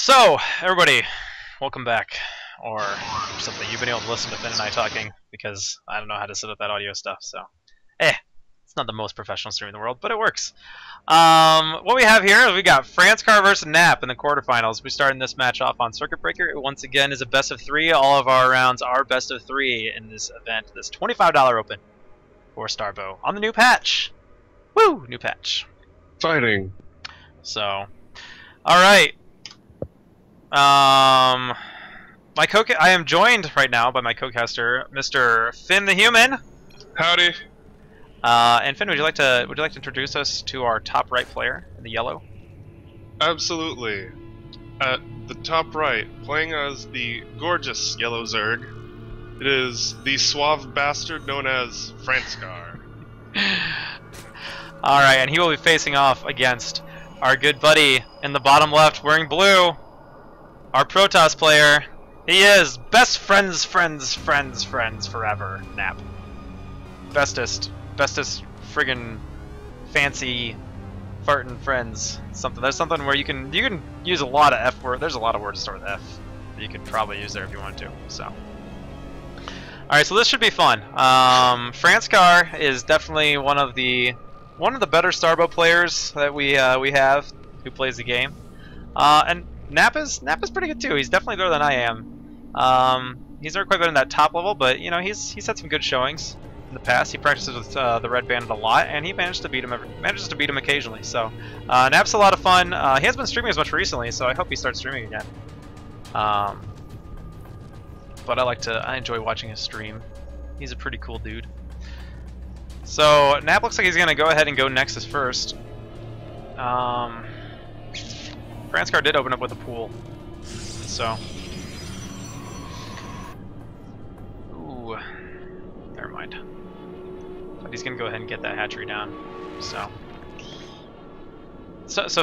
So, everybody, welcome back, or something. You've been able to listen to Finn and I talking, because I don't know how to set up that audio stuff, so. It's not the most professional stream in the world, but it works. What we have here is we got Franscar versus Nap in the quarterfinals. We're starting this match off on Circuit Breaker. It once again is a best of 3. All of our rounds are best of 3 in this event. This $25 open for Starbow on the new patch. Woo! New patch. Fighting. So, alright. I am joined right now by my co-caster, Mr. Finn the Human. Howdy. And Finn, would you like to introduce us to our top right player in the yellow? Absolutely. At the top right, playing as the gorgeous yellow Zerg, it is the suave bastard known as Franscar. Alright, and he will be facing off against our good buddy in the bottom left wearing blue, our Protoss player. He is best friends forever, Nap. Bestest friggin' fancy fartin' friends. There's something where you can use a lot of F word. There's a lot of words to start with F that you could probably use there if you wanted to. So, alright, so this should be fun. Franscar is definitely one of the better Starbow players that we have who plays the game. And Nap is pretty good too. He's definitely better than I am. He's not quite good in that top level, but you know he's had some good showings in the past. He practices with the Red Bandit a lot, and he manages to beat him occasionally. So Nap's a lot of fun. He hasn't been streaming as much recently, so I hope he starts streaming again. But I enjoy watching his stream. He's a pretty cool dude. So Nap looks like he's gonna go ahead and go Nexus first. Franscar did open up with a pool, so. Ooh, never mind. But he's gonna go ahead and get that hatchery down. So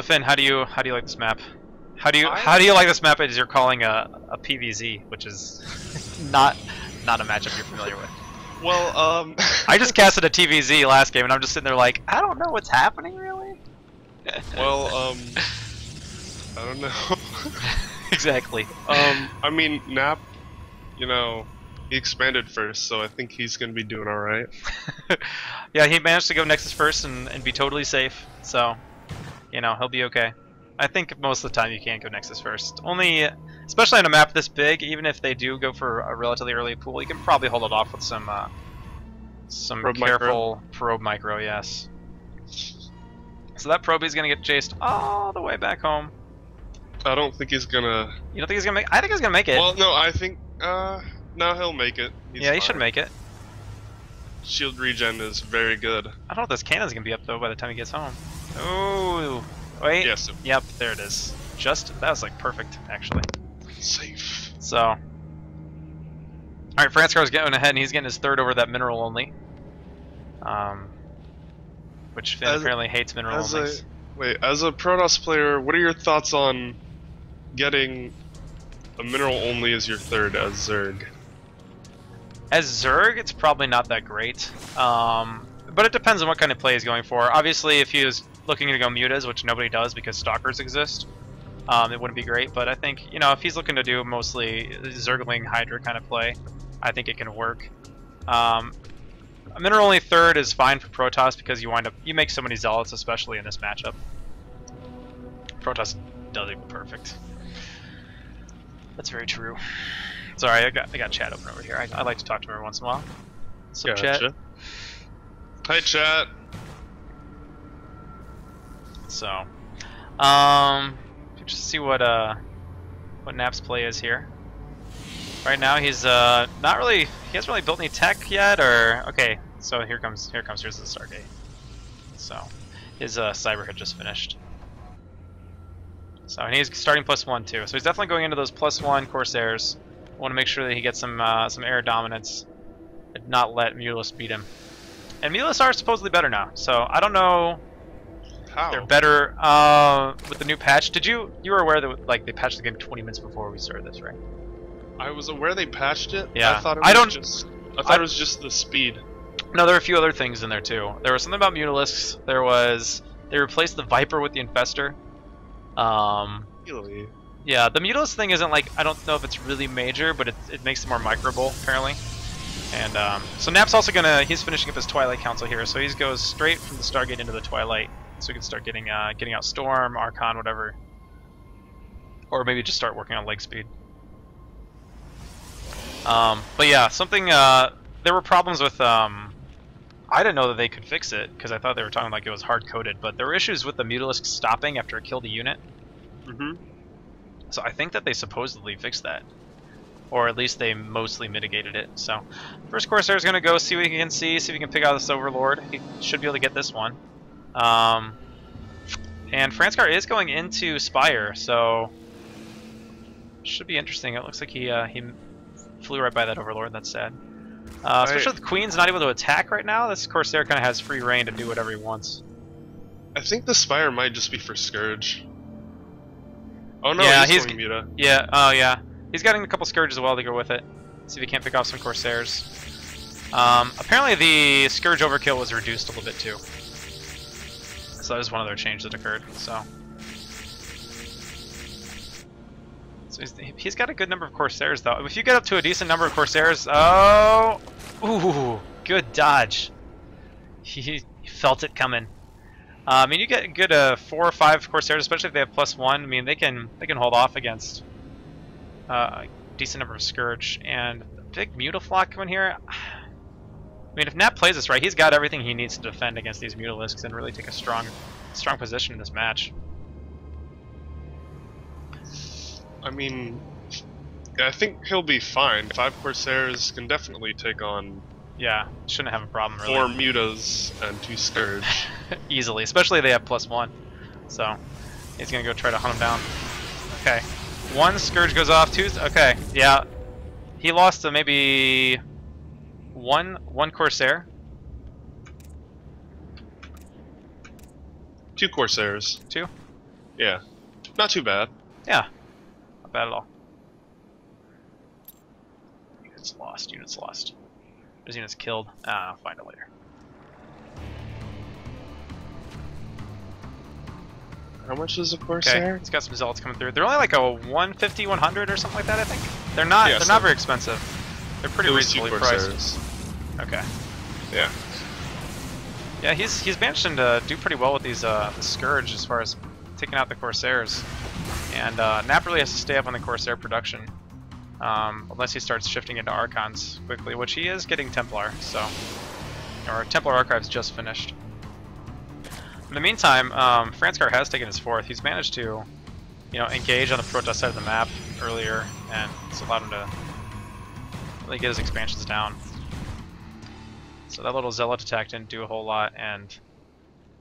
Finn, how do you like this map? How do you like this map as you're calling a PVZ, which is not a matchup you're familiar with? Well, I just casted a TVZ last game, and I'm just sitting there like, I don't know what's happening really. well, I don't know. Exactly. I mean, Nap, you know, he expanded first, so I think he's gonna be doing all right. Yeah, he managed to go Nexus first and be totally safe, so you know he'll be okay. I think most of the time you can't go Nexus first. Only, especially on a map this big, even if they do go for a relatively early pool, you can probably hold it off with some careful probe micro, yes. So that probe is gonna get chased all the way back home. I don't think he's gonna. You don't think he's gonna make? I think he's gonna make it. Well, no, I think no, he'll make it. Yeah, he should make it. Shield regen is very good. I don't know if this cannon's gonna be up though by the time he gets home. Ooh, wait. Yes. Yep, there it is. That was like perfect, actually. Safe. So, all right, Franscar's getting ahead, and he's getting his third over that mineral only. Which Finn apparently hates mineral only. Wait, as a Protoss player, what are your thoughts on getting a mineral only as your third as Zerg? As Zerg, it's probably not that great. But it depends on what kind of play he's going for. Obviously, if he was looking to go mutas, which nobody does because stalkers exist, it wouldn't be great. But I think, you know, if he's looking to do mostly Zergling Hydra kind of play, I think it can work. A mineral only third is fine for Protoss because you make so many zealots, especially in this matchup. Protoss does it perfect. That's very true. Sorry, I got chat open over here. I like to talk to him every once in a while. So gotcha. Chat. Hi, chat. So, just see what Nap's play is here. Right now he's not really. He hasn't really built any tech yet, or okay. So here's the Stargate. So his cyber had just finished. So and he's starting +1 too. So he's definitely going into those +1 Corsairs. Want to make sure that he gets some air dominance, and not let Mutalisk beat him. And Mutalisk are supposedly better now. So I don't know. How? They're better with the new patch. You were aware that like they patched the game 20 minutes before we started this, right? I was aware they patched it. Yeah. I thought it was just the speed. No, there are a few other things in there too. There was something about Mutalisks. They replaced the Viper with the Infestor. Really? Yeah, the Mutilus thing isn't like, I don't know if it's really major, but it makes it more microable, apparently. And so Nap's also he's finishing up his Twilight Council here, so he goes straight from the Stargate into the Twilight, so he can start getting out Storm, Archon, whatever. Or maybe just start working on leg speed. But yeah, there were problems with, I didn't know that they could fix it, because I thought they were talking like it was hard-coded, but there were issues with the Mutalisk stopping after it killed a unit. So I think that they supposedly fixed that. Or at least they mostly mitigated it. So first Corsair is going to go see what he can see if he can pick out this Overlord. He should be able to get this one. And Franscar is going into Spire, so should be interesting. It looks like he flew right by that Overlord. That's sad. Especially with the Queen's not able to attack right now. This Corsair kind of has free reign to do whatever he wants. I think the Spire might just be for Scourge. Oh no, yeah, he's going Muta. Yeah, oh yeah. He's getting a couple Scourges as well to go with it. See if he can't pick off some Corsairs. Apparently the Scourge overkill was reduced a little bit too. So that was one other change that occurred. So he's got a good number of Corsairs though. If you get up to a decent number of Corsairs, oh, ooh, good dodge. He felt it coming. I mean, you get good 4 or 5 Corsairs, especially if they have +1. I mean, they can hold off against a decent number of Scourge, and big Mutaflock coming here. I mean, if Nap plays this right, he's got everything he needs to defend against these Mutalisks and really take a strong position in this match. I mean, I think he'll be fine. 5 Corsairs can definitely take on. Yeah, shouldn't have a problem really. 4 Mutas and 2 Scourge. Easily, especially if they have +1. So he's gonna go try to hunt him down. Okay. 1 Scourge goes off, 2. Okay, yeah. He lost to maybe one Corsair. 2 Corsairs. 2? Yeah. Not too bad. Yeah. Not bad at all. Units lost. There's units killed. I'll find it later. How much is a Corsair? Okay, he's got some Zealots coming through. They're only like a 150, 100 or something like that, I think. They're not very expensive. They're pretty reasonably priced. Okay. Yeah. Yeah, he's managed to do pretty well with these the Scourge as far as taking out the Corsairs. And Nap really has to stay up on the Corsair production. Unless he starts shifting into Archons quickly, which he is getting Templar, so. Or Templar Archives just finished. In the meantime, Franscar has taken his 4th. He's managed to, engage on the Protoss side of the map earlier, and it's allowed him to really get his expansions down. So that little Zealot attack didn't do a whole lot, and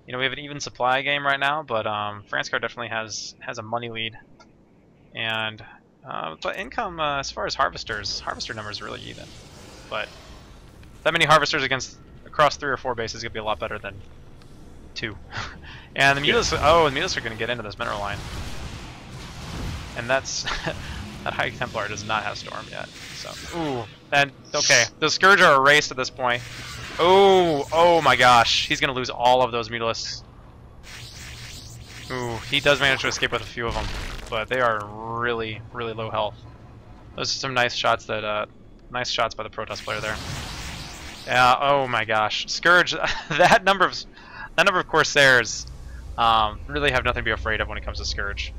we have an even supply game right now, but Franscar definitely has a money lead, and but income as far as harvester numbers are really even. But that many harvesters across 3 or 4 bases is gonna be a lot better than 2. And the Mutalisks, the Mutalisks are gonna get into this mineral line, and that's that High Templar does not have Storm yet. So and okay, the Scourge are erased at this point. Oh my gosh, he's gonna lose all of those Mutalisks. Ooh, he does manage to escape with a few of them, but they are really, really low health. Those are some nice shots by the Protoss player there. Yeah. Oh my gosh, Scourge. that number of Corsairs really have nothing to be afraid of when it comes to Scourge.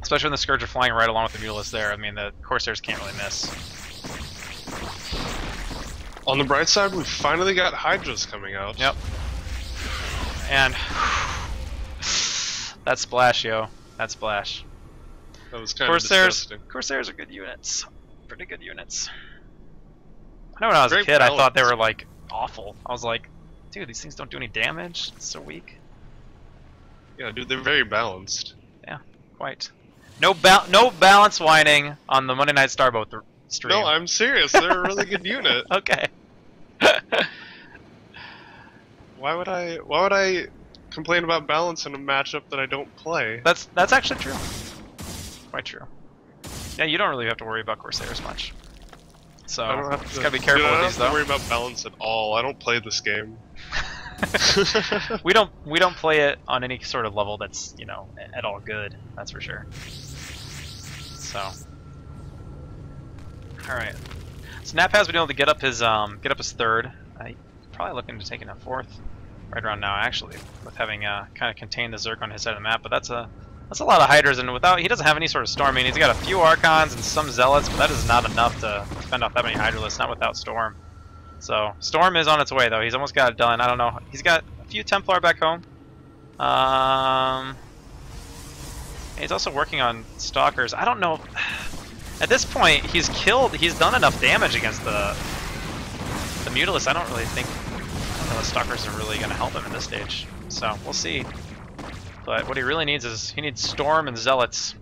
Especially when the Scourge are flying right along with the Mutalisks there. I mean, the Corsairs can't really miss. On the bright side, we finally got Hydras coming out. Yep. And that splash, yo. That splash. That was kind of disgusting. Corsairs are good units. Pretty good units. I know when I was a kid, I thought they were, like, awful. I was like, dude, these things don't do any damage. It's so weak. Yeah, dude, they're very balanced. Yeah, quite. No balance whining on the Monday Night Starbow stream. No, I'm serious. They're a really good unit. Okay. Why would I complain about balance in a matchup that I don't play? That's actually true. Quite true. Yeah, you don't really have to worry about Corsairs much. So, just gotta be careful with these, though. I don't have to worry about balance at all. I don't play this game. We don't play it on any sort of level that's, you know, at all good. That's for sure. So, all right. So Nap has been able to get up his third. He's probably looking to take in a fourth right around now, actually, with having kind of contained the Zerg on his side of the map. But that's a lot of Hydras, and he doesn't have any sort of Storm. I mean, he's got a few Archons and some Zealots, but that is not enough to fend off that many Hydralisks, not without Storm. So Storm is on its way, though. He's almost got it done. I don't know. He's got a few Templar back home. He's also working on Stalkers. I don't know. At this point, he's done enough damage against the Mutalisk. I don't really think the Stalkers are really going to help him at this stage. So we'll see. But what he really needs is Storm and Zealots.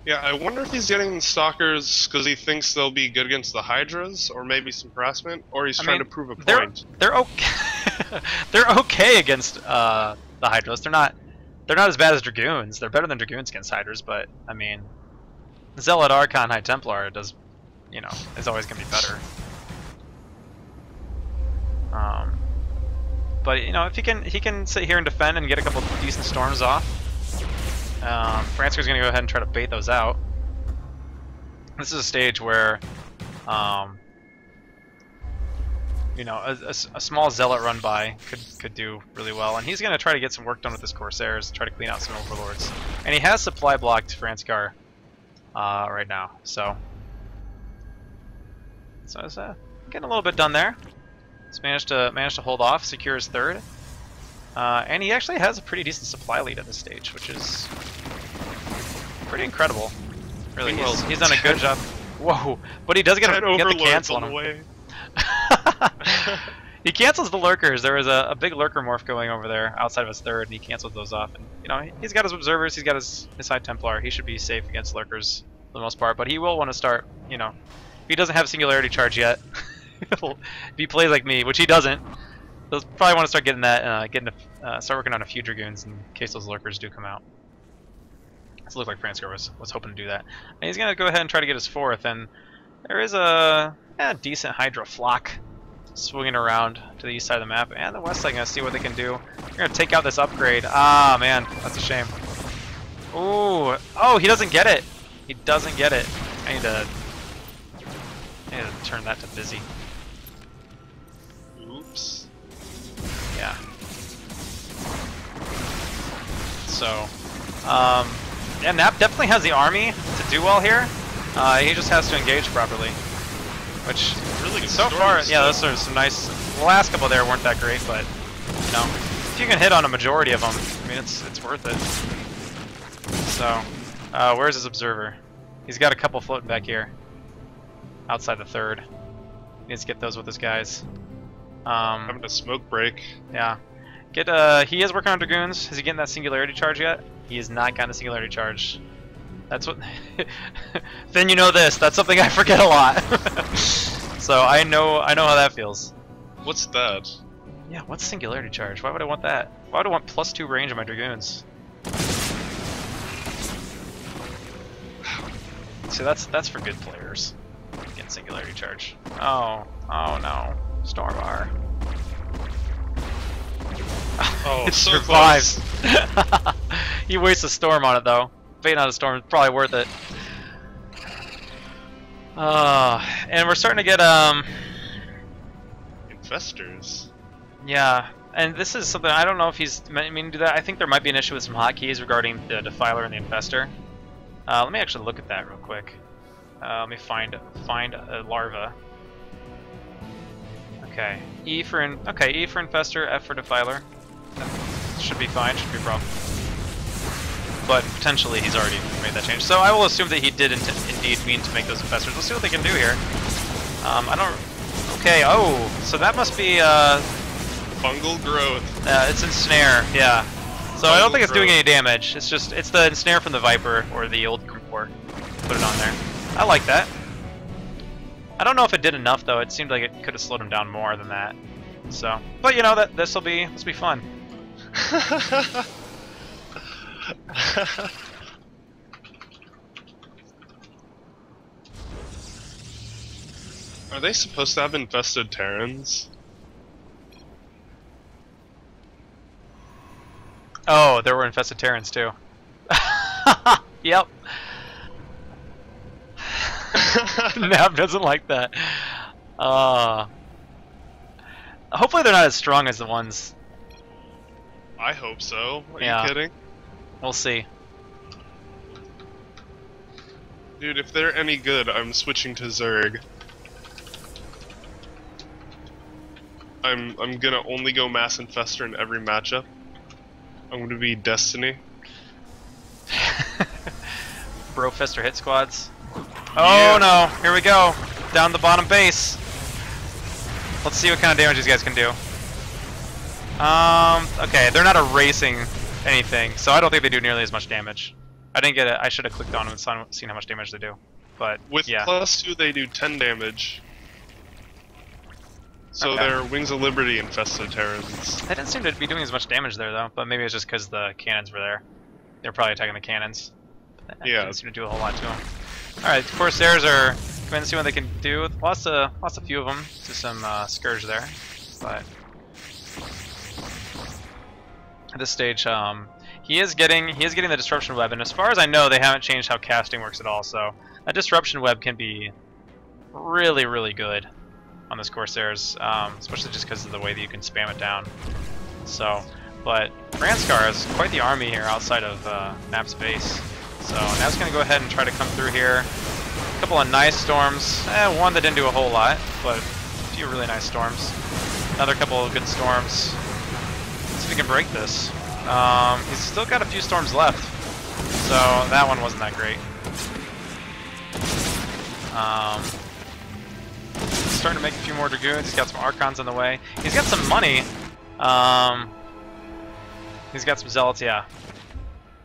Yeah, I wonder if he's getting Stalkers because he thinks they'll be good against the Hydras, or maybe some harassment, or he's trying to prove a point. They're okay. They're okay against the Hydras. They're not as bad as Dragoons. They're better than Dragoons against Hydras, but I mean, Zealot, Archon, High Templar does, you know, is always going to be better. But you know, if he can sit here and defend and get a couple decent storms off, Franscar's going to go ahead and try to bait those out. This is a stage where, you know, a small Zealot run by could do really well, and he's going to try to get some work done with his Corsairs, try to clean out some Overlords, and he has supply blocked Franscar right now, so it's getting a little bit done there. He's managed to hold off, secure his third, and he actually has a pretty decent supply lead at this stage, which is pretty incredible. Really, he's done a good job. Whoa! But he does get the cancel on him. He cancels the lurkers. There was a big lurker morph going over there outside of his third, and he canceled those off. And you know, he's got his observers, he's got his High Templar. He should be safe against lurkers for the most part. But he will want to start. You know, if he doesn't have Singularity Charge yet, if he plays like me, which he doesn't, he'll probably want to start getting that, start working on a few Dragoons in case those lurkers do come out. It looked like Franscar was hoping to do that. And he's gonna go ahead and try to get his fourth, and there is a decent Hydra flock swinging around to the east side of the map, and the west side gonna see what they can do. They're gonna take out this upgrade. Ah, man, that's a shame. Ooh, oh, he doesn't get it. He doesn't get it. I need to turn that to busy. Oops. Yeah. So, yeah, Nap definitely has the army to do well here. He just has to engage properly. Which, really good so far, yeah, those are some nice. The last couple there weren't that great, but you know, if you can hit on a majority of them, I mean, it's worth it. So, where's his observer? He's got a couple floating back here, outside the third. Needs to get those with his guys. Having a smoke break. Yeah, he is working on Dragoons. Is he getting that Singularity Charge yet? He has not gotten a Singularity Charge. That's what. Then you know this. That's something I forget a lot. So I know how that feels. What's that? Yeah, what's Singularity Charge? Why would I want that? Why would I want +2 range on my Dragoons? See, that's for good players. Get Singularity Charge. Oh no, Stormar. Oh, it so survives. He wastes a storm on it though. Baiting out a storm is probably worth it. And we're starting to get Infestors. Yeah, and this is something I don't know if he's meaning to do that. I think there might be an issue with some hotkeys regarding the Defiler and the Infestor. Let me actually look at that real quick. Let me find a larva. Okay, E for Infestor, F for Defiler. That should be fine. Should be a problem. But potentially he's already made that change. So I will assume that he did indeed mean to make those Infestors. Let's see what they can do here. I don't. Okay. Oh, so that must be Fungal growth. It's Ensnare. Yeah. So I don't think it's doing any damage. It's the Ensnare from the Viper or the old Creeport. Put it on there. I like that. I don't know if it did enough though. It seemed like it could have slowed him down more than that. So, but you know this will be fun. Are they supposed to have infested Terrans? Oh, there were infested Terrans too. Yep. Nav doesn't like that. Hopefully they're not as strong as the ones. I hope so. Are Yeah. you kidding? We'll see. Dude, if they're any good, I'm switching to Zerg. I'm gonna only go Mass Infestor in every matchup. I'm gonna be Destiny. Brofester hit squads. Oh no, here we go. Down the bottom base. Let's see what kind of damage these guys can do. Okay, they're not erasing anything, so I don't think they do nearly as much damage. I didn't get it. I should have clicked on them and seen how much damage they do. But With yeah. +2, they do 10 damage. So Okay. they're Wings of Liberty infested Terrans. They didn't seem to be doing as much damage there though, but maybe it's just because the cannons were there. They're probably attacking the cannons. Yeah. Didn't seem to do a whole lot to them. Alright, Corsairs are coming and see what they can do. Lost a few of them to some Scourge there, but at this stage, he is getting the Disruption Web, and as far as I know, they haven't changed how casting works at all. So a Disruption Web can be really, really good on this Corsairs, especially just because of the way that you can spam it down. So, but Franscar has quite the army here outside of Nap's base. So Nap's gonna go ahead and try to come through here. A couple of nice storms. One that didn't do a whole lot, but a few really nice storms. Another couple of good storms. Let's see if we can break this. He's still got a few storms left, so that one wasn't that great. Starting to make a few more Dragoons. He's got some Archons on the way. He's got some money. He's got some Zealots, yeah.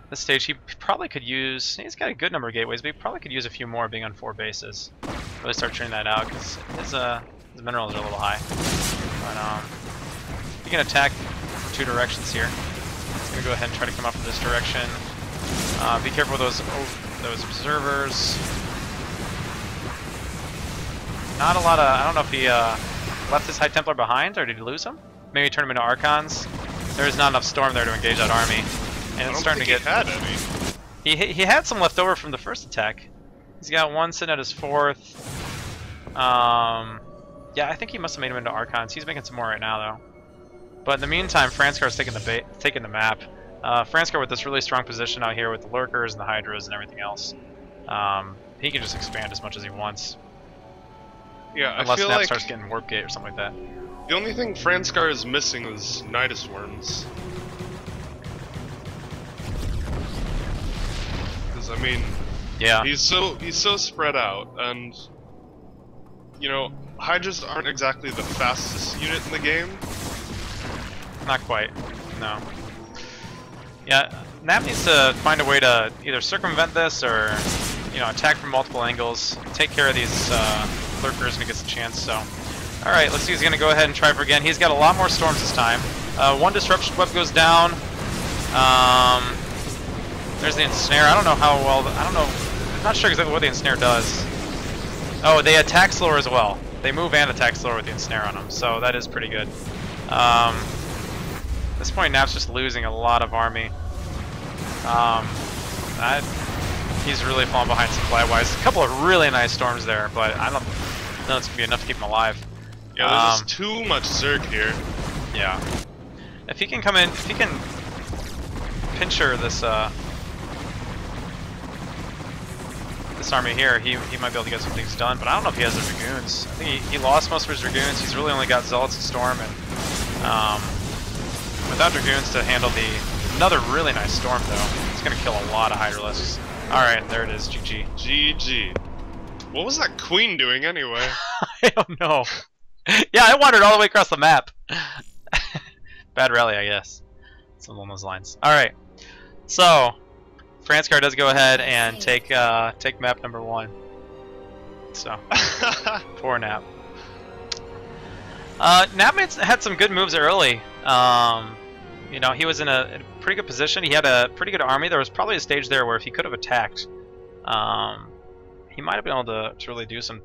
At this stage, he probably could use... He's got a good number of gateways, but he probably could use a few more being on 4 bases. Really start turning that out, because his minerals are a little high. But he can attack from 2 directions here. He's going to go ahead and try to come up from this direction. Be careful with those observers. Not a lot of... I don't know if he left his High Templar behind, or did he lose him? Maybe turn him into Archons. There's not enough storm there to engage that army. And it's starting to get... he had any. He had some left over from the first attack. He's got one sitting at his 4th. Yeah, I think he must have made him into Archons. He's making some more right now, though. But in the meantime, Franscar's taking the map. Franscar with this really strong position out here with the Lurkers and the Hydras and everything else. He can just expand as much as he wants. Yeah, Unless I feel Snap like starts getting Warp Gate or something like that. the only thing Franscar is missing is Nidus Worms. Because I mean, Yeah. he's so spread out, and you know, Hydras aren't exactly the fastest unit in the game. Not quite. No. Yeah, Nap needs to find a way to either circumvent this or, you know, attack from multiple angles, take care of these Lurkers when he gets a chance. So, all right, let's see. He's gonna go ahead and try for again. He's got a lot more storms this time. One Disruption Web goes down. There's the Ensnare. I don't know how well. I don't know. I'm not sure exactly what the Ensnare does. Oh, they attack slower as well. They move and attack slower with the Ensnare on them, so that is pretty good. At this point, Nap's just losing a lot of army. He's really falling behind supply-wise. A couple of really nice storms there, but I don't know it's gonna be enough to keep him alive. Yeah, there's just too much Zerg here. Yeah. If he can come in, if he can pincher this this army here, he might be able to get some things done. But I don't know if he has the Dragoons. I think he lost most of his Dragoons. He's really only got Zealots and Storm, and without Dragoons to handle another really nice Storm though, it's gonna kill a lot of Hydralisks. All right, there it is. GG. GG. What was that Queen doing anyway? I don't know. Yeah, I wandered all the way across the map. Bad rally, I guess. Something along those lines. All right. So, Franscar does go ahead and take map number 1. So, poor Nap. Nap had some good moves early. You know, he was in a pretty good position. He had a pretty good army. There was probably a stage there where if he could have attacked, he might have been able to really do some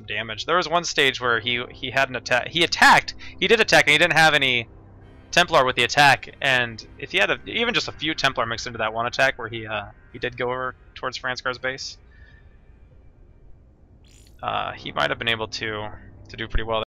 damage. There was one stage where he had an attack. He attacked. He did attack, and he didn't have any Templar with the attack, and if he had even just a few Templar mixed into that one attack where he did go over towards Franscar's base, he might have been able to do pretty well.